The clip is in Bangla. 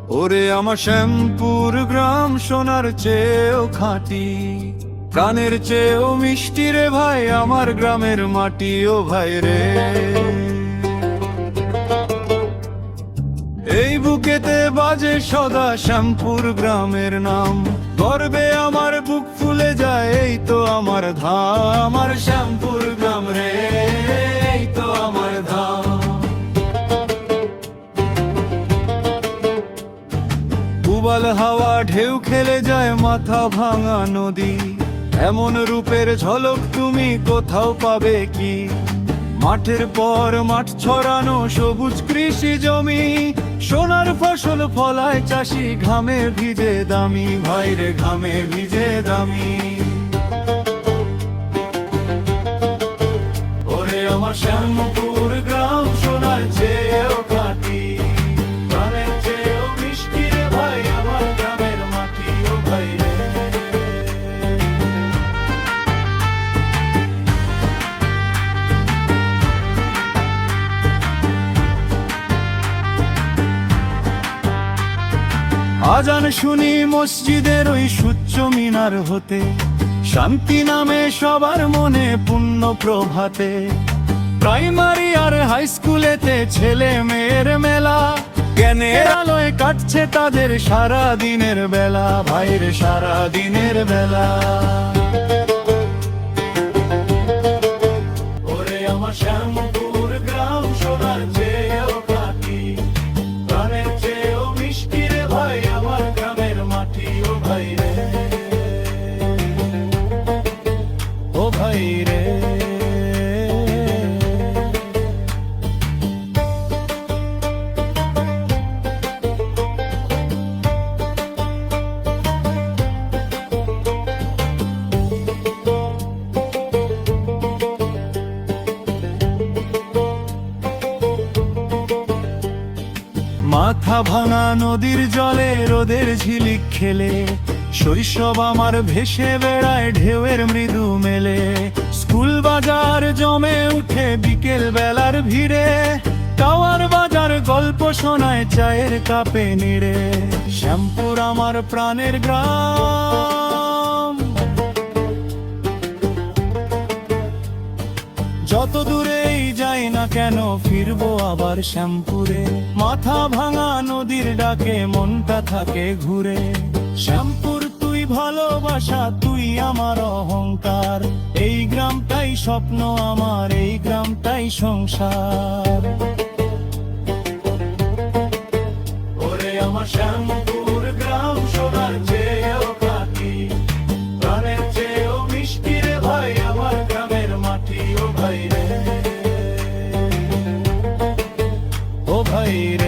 ওরে আমার শ্যামপুর গ্রাম সোনার চেয়েও খাঁটি, প্রাণের চেয়েও মিষ্টি রে ভাই আমার গ্রামের মাটি। ও ভাই রে, এই বুকেতে বাজে সদা শ্যামপুর গ্রামের নাম, গর্বে আমার বুক ফুলে যায়। এই তো আমার ধাম, আমার শ্যামপুর গ্রাম রে, এই তো আমার ধাম। উবাল হাওয়া ঢেউ খেলে যায় মাথা ভাঙা নদী, এমন রূপের ঝলক তুমি কোথাও পাবে কি? মাঠের পর মাঠ ছড়ানো সবুজ কৃষি জমি, সোনার ফসল ফলায় চাষি ঘামে ভিজে দামি, ভাইরে ঘামে ভিজে দামি। ওরে আমার শ্যামপুর গ্রাম সোনার চেয়েও খাঁটি, প্রাণের চেয়েও মিষ্টি রে ভাই আমার গ্রামের মাটি। ও ভাই রে, আজান শুনি মসজিদের ওই সূচ্য মিনার হতে, শান্তি নামে সবার মনে পুণ্য প্রভাতে। প্রাইমারি আর হাই স্কুলেতে ছেলে মেয়ের মেলা, জ্ঞানের আলোয় কাটছে তাদের সারা দিনের বেলা, ভাইরে সারা দিনের বেলা। ওরে আমার শ্যামপুর গ্রাম সোনার চেয়েও খাঁটি, প্রাণের চেয়েও মিষ্টি রে ভাই আমার গ্রামের মাটি। ও ভাই রে, ও ভাই রে। মাথা ভাঙা নদীর জলে রোদের ঝিলিক খেলে, শৈশব আমার ভেসে বেড়ায় ঢেউয়ের মৃদু মেলে। স্কুল বাজার জমে উঠে বিকেল বেলার ভিড়ে, টাওয়ার বাজার গল্প শোনায় চায়ের কাপে নিড়ে। শ্যামপুর আমার প্রাণের গ্রাম, যত দূরেই যাই না কেন ফিরবো আবার শ্যামপুরে। মাথা ভাঙা নদীর ডাকে মনটা থাকে ঘুরে। শ্যামপুর তুই ভালোবাসা, তুই আমার অহংকার। এই গ্রামটাই স্বপ্ন আমার, এই গ্রামটাই সংসার। ওরে আমার শ্যামপুর গ্রাম সোনার চেয়েও খাঁটি, প্রাণের চেয়েও মিষ্টি রে ভাই আমার গ্রামের মাটি। ও ভাই রে, ও ভাই রে।